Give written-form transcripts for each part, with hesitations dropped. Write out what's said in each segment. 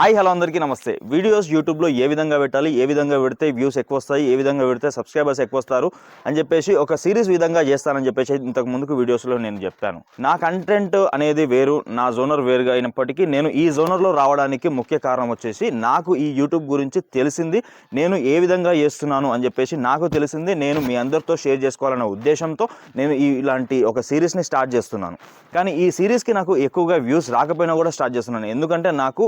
Hi hello అందరికీ నమస్తే. Videos యూట్యూబ్లో ఏ విధంగా పెట్టాలి, ఏ విధంగా పెడితే వ్యూస్ ఎక్కువ వస్తాయి, ఏ విధంగా పెడితే సబ్స్క్రైబర్స్ ఎక్కువ వస్తారు అని చెప్పేసి ఒక సిరీస్ విధంగా చేస్తానని చెప్పేసి ఇంతకు ముందుకు వీడియోస్లో నేను చెప్పాను. నా కంటెంట్ అనేది వేరు, నా జోనర్ వేరుగా అయినప్పటికీ నేను ఈ జోనర్లో రావడానికి ముఖ్య కారణం వచ్చేసి నాకు ఈ యూట్యూబ్ గురించి తెలిసింది, నేను ఏ విధంగా చేస్తున్నాను అని చెప్పేసి నాకు తెలిసింది నేను మీ అందరితో షేర్ చేసుకోవాలన్న ఉద్దేశంతో నేను ఇలాంటి ఒక సిరీస్ని స్టార్ట్ చేస్తున్నాను. కానీ ఈ సిరీస్కి నాకు ఎక్కువగా వ్యూస్ రాకపోయినా కూడా స్టార్ట్ చేస్తున్నాను. ఎందుకంటే నాకు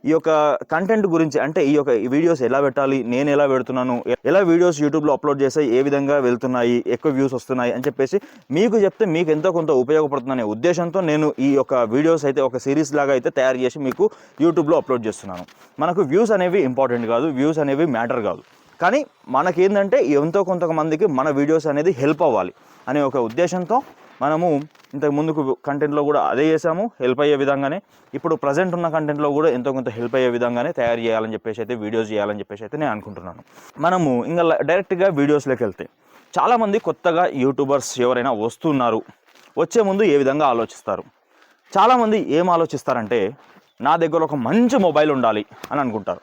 ఈ యొక్క కంటెంట్ గురించి, అంటే ఈ యొక్క వీడియోస్ ఎలా పెట్టాలి, నేను ఎలా పెడుతున్నాను, ఎలా వీడియోస్ యూట్యూబ్లో అప్లోడ్ చేస్తే ఏ విధంగా వెళ్తున్నాయి, ఎక్కువ వ్యూస్ వస్తున్నాయి అని చెప్పేసి మీకు చెప్తే మీకు ఎంతో కొంత ఉపయోగపడుతుందనే ఉద్దేశంతో నేను ఈ యొక్క వీడియోస్ అయితే ఒక సిరీస్ లాగా అయితే తయారు చేసి మీకు యూట్యూబ్లో అప్లోడ్ చేస్తున్నాను. మనకు వ్యూస్ అనేవి ఇంపార్టెంట్ కాదు, వ్యూస్ అనేవి మ్యాటర్ కాదు, కానీ మనకేంటంటే ఎంతో కొంతమందికి మన వీడియోస్ అనేది హెల్ప్ అవ్వాలి అనే ఒక ఉద్దేశంతో మనము ఇంతకు ముందుకు కంటెంట్లో కూడా అదే చేసాము, హెల్ప్ అయ్యే విధంగానే. ఇప్పుడు ప్రజెంట్ ఉన్న కంటెంట్లో కూడా ఎంతో కొంత హెల్ప్ అయ్యే విధంగానే తయారు చేయాలని చెప్పేసి అయితే వీడియోస్ చేయాలని చెప్పేసి అయితే నేను అనుకుంటున్నాను. మనము ఇంకా డైరెక్ట్గా వీడియోస్లోకి వెళ్తే చాలామంది కొత్తగా యూట్యూబర్స్ ఎవరైనా వస్తున్నారు, వచ్చే ముందు ఏ విధంగా ఆలోచిస్తారు? చాలామంది ఏం ఆలోచిస్తారంటే నా దగ్గర ఒక మంచి మొబైల్ ఉండాలి అని అనుకుంటారు.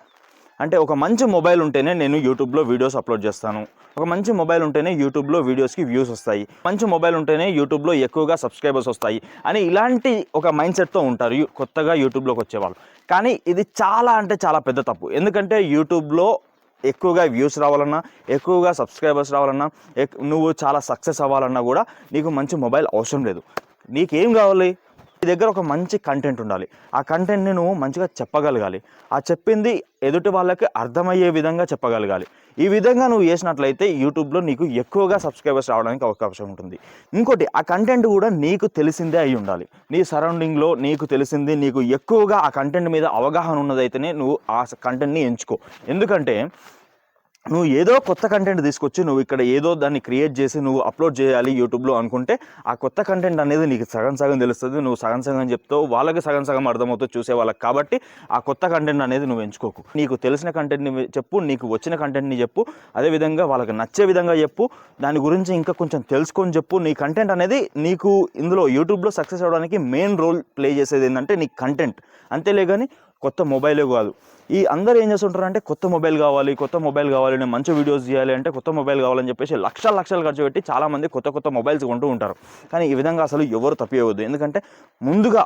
అంటే ఒక మంచి మొబైల్ ఉంటేనే నేను యూట్యూబ్లో వీడియోస్ అప్లోడ్ చేస్తాను, ఒక మంచి మొబైల్ ఉంటేనే యూట్యూబ్లో వీడియోస్కి వ్యూస్ వస్తాయి, మంచి మొబైల్ ఉంటేనే యూట్యూబ్లో ఎక్కువగా సబ్స్క్రైబర్స్ వస్తాయి అని ఇలాంటి ఒక మైండ్ సెట్తో ఉంటారు కొత్తగా యూట్యూబ్లోకి వచ్చేవాళ్ళు. కానీ ఇది చాలా అంటే చాలా పెద్ద తప్పు. ఎందుకంటే యూట్యూబ్లో ఎక్కువగా వ్యూస్ రావాలన్నా, ఎక్కువగా సబ్స్క్రైబర్స్ రావాలన్నా, నువ్వు చాలా సక్సెస్ అవ్వాలన్నా కూడా నీకు మంచి మొబైల్ అవసరం లేదు. నీకేం కావాలి? నీ దగ్గర ఒక మంచి కంటెంట్ ఉండాలి. ఆ కంటెంట్ని నువ్వు మంచిగా చెప్పగలగాలి. ఆ చెప్పింది ఎదుటి వాళ్ళకి అర్థమయ్యే విధంగా చెప్పగలగాలి. ఈ విధంగా నువ్వు చేసినట్లయితే యూట్యూబ్లో నీకు ఎక్కువగా సబ్స్క్రైబర్స్ రావడానికి అవకాశం ఉంటుంది. ఇంకోటి, ఆ కంటెంట్ కూడా నీకు తెలిసిందే అయి ఉండాలి. నీ సరౌండింగ్లో నీకు తెలిసింది, నీకు ఎక్కువగా ఆ కంటెంట్ మీద అవగాహన ఉన్నదైతేనే నువ్వు ఆ కంటెంట్ని ఎంచుకో. ఎందుకంటే నువ్వు ఏదో కొత్త కంటెంట్ తీసుకొచ్చి నువ్వు ఇక్కడ ఏదో దాన్ని క్రియేట్ చేసి నువ్వు అప్లోడ్ చేయాలి యూట్యూబ్లో అనుకుంటే ఆ కొత్త కంటెంట్ అనేది నీకు సగం తెలుస్తుంది, నువ్వు సగం చెప్తావు, వాళ్ళకి సగం అర్థమవుతుంది చూసే వాళ్ళకి. కాబట్టి ఆ కొత్త కంటెంట్ అనేది నువ్వు ఎంచుకోకు. నీకు తెలిసిన కంటెంట్ని చెప్పు, నీకు వచ్చిన కంటెంట్ని చెప్పు, అదేవిధంగా వాళ్ళకి నచ్చే విధంగా చెప్పు, దాని గురించి ఇంకా కొంచెం తెలుసుకొని చెప్పు. నీ కంటెంట్ అనేది నీకు ఇందులో యూట్యూబ్లో సక్సెస్ అవ్వడానికి మెయిన్ రోల్ ప్లే చేసేది ఏంటంటే నీ కంటెంట్. అంతేలే కానీ కొత్త మొబైలే కాదు. ఈ అందరూ ఏం చేస్తుంటారు అంటే కొత్త మొబైల్ కావాలి, నేను మంచి వీడియోస్ చేయాలి అంటే కొత్త మొబైల్ కావాలని చెప్పేసి లక్షలు ఖర్చు పెట్టి చాలామంది కొత్త మొబైల్స్ కొంటూ ఉంటారు. కానీ ఈ విధంగా అసలు ఎవరు తప్పియవద్దు. ఎందుకంటే ముందుగా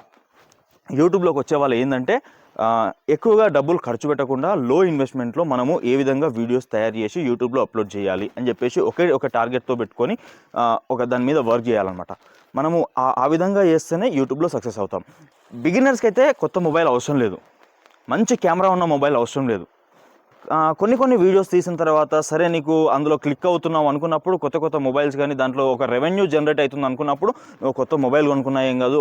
యూట్యూబ్లోకి వచ్చే వాళ్ళు ఏంటంటే ఎక్కువగా డబ్బులు ఖర్చు పెట్టకుండా లో ఇన్వెస్ట్మెంట్లో మనము ఏ విధంగా వీడియోస్ తయారు చేసి యూట్యూబ్లో అప్లోడ్ చేయాలి అని చెప్పేసి ఒక టార్గెట్తో పెట్టుకొని దాని మీద వర్క్ చేయాలన్నమాట. మనము ఆ విధంగా చేస్తేనే యూట్యూబ్లో సక్సెస్ అవుతాం. బిగినర్స్కి అయితే కొత్త మొబైల్ అవసరం లేదు, మంచి కెమెరా ఉన్న మొబైల్ అవసరం లేదు. కొన్ని వీడియోస్ తీసిన తర్వాత సరే నీకు అందులో క్లిక్ అవుతున్నావు అనుకున్నప్పుడు కొత్త మొబైల్స్ కానీ దాంట్లో ఒక రెవెన్యూ జనరేట్ అవుతుంది అనుకున్నప్పుడు నువ్వు కొత్త మొబైల్ కొనుక్కున్నా ఏం కాదు.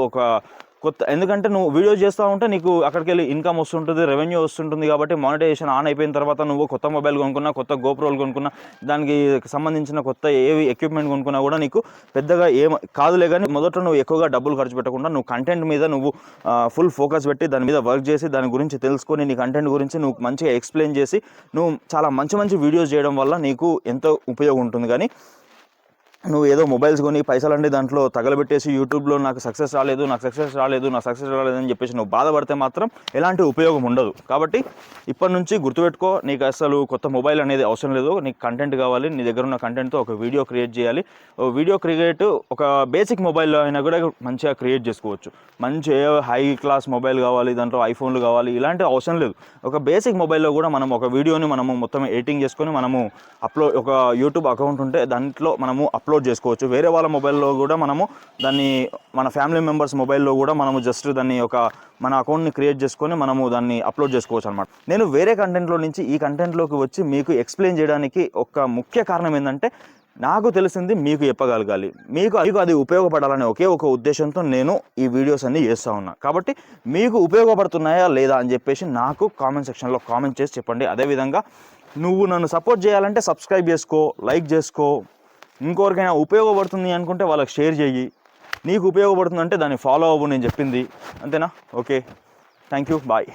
ఎందుకంటే నువ్వు వీడియోస్ చేస్తూ ఉంటే నీకు అక్కడికి వెళ్ళి ఇన్కమ్ వస్తుంటుంది, రెవెన్యూ వస్తుంటుంది. కాబట్టి మానిటైజేషన్ ఆన్ అయిపోయిన తర్వాత నువ్వు కొత్త మొబైల్ కొనుక్కున్నా, కొత్త గోప్రోలు కొనుక్కున్నా, దానికి సంబంధించిన కొత్త ఏవి ఎక్విప్మెంట్ కొనుక్కున్నా కూడా నీకు పెద్దగా ఏం కాదులే. కానీ మొదట నువ్వు ఎక్కువగా డబ్బులు ఖర్చు పెట్టకుండా నువ్వు కంటెంట్ మీద నువ్వు ఫుల్ ఫోకస్ పెట్టి దాని మీద వర్క్ చేసి దాని గురించి తెలుసుకొని నీ కంటెంట్ గురించి నువ్వు మంచిగా ఎక్స్ప్లెయిన్ చేసి నువ్వు చాలా మంచి వీడియోస్ చేయడం వల్ల నీకు ఎంతో ఉపయోగం ఉంటుంది. కానీ నువ్వు ఏదో మొబైల్స్ కొని పైసలండి దాంట్లో తగలబెట్టేసి యూట్యూబ్లో నాకు సక్సెస్ రాలేదు అని చెప్పేసి నువ్వు బాధపడితే మాత్రం ఎలాంటి ఉపయోగం ఉండదు. కాబట్టి ఇప్పటి నుంచి గుర్తుపెట్టుకో, నీకు అసలు కొత్త మొబైల్ అనేది అవసరం లేదు. నీకు కంటెంట్ కావాలి, నీ దగ్గర ఉన్న కంటెంట్తో ఒక వీడియో క్రియేట్ చేయాలి. ఒక బేసిక్ మొబైల్లో అయినా కూడా మంచిగా క్రియేట్ చేసుకోవచ్చు. మంచి హై క్లాస్ మొబైల్ కావాలి, దాంట్లో ఐఫోన్లు కావాలి, ఇలాంటి అవసరం లేదు. ఒక బేసిక్ మొబైల్లో కూడా మనం ఒక వీడియోని మనము మొత్తం ఎడిటింగ్ చేసుకొని మనము ఒక యూట్యూబ్ అకౌంట్ ఉంటే దాంట్లో మనము అప్లోడ్ చేసుకోవచ్చు. వేరే వాళ్ళ మొబైల్లో కూడా మనము దాన్ని మన ఫ్యామిలీ మెంబర్స్ మొబైల్లో కూడా మనము జస్ట్ దాన్ని మన అకౌంట్ని క్రియేట్ చేసుకొని మనము దాన్ని అప్లోడ్ చేసుకోవచ్చు అనమాట. నేను వేరే కంటెంట్లో నుంచి ఈ కంటెంట్లోకి వచ్చి మీకు ఎక్స్ప్లెయిన్ చేయడానికి ఒక ముఖ్య కారణం ఏంటంటే నాకు తెలిసింది మీకు చెప్పగలగాలి, మీకు అది ఉపయోగపడాలనే ఒక ఉద్దేశంతో నేను ఈ వీడియోస్ అన్నీ చేస్తూ ఉన్నా. కాబట్టి మీకు ఉపయోగపడుతున్నాయా లేదా అని చెప్పేసి నాకు కామెంట్ సెక్షన్లో కామెంట్ చేసి చెప్పండి. అదేవిధంగా నువ్వు నన్ను సపోర్ట్ చేయాలంటే సబ్స్క్రైబ్ చేసుకో, లైక్ చేసుకో, ఇంకొకరికైనా ఉపయోగపడుతుంది అనుకుంటే వాళ్ళకి షేర్ చెయ్యి. నీకు ఉపయోగపడుతుందంటే దాన్ని ఫాలో అవ్వు నేను చెప్పింది, అంతేనా? Okay, thank you, bye.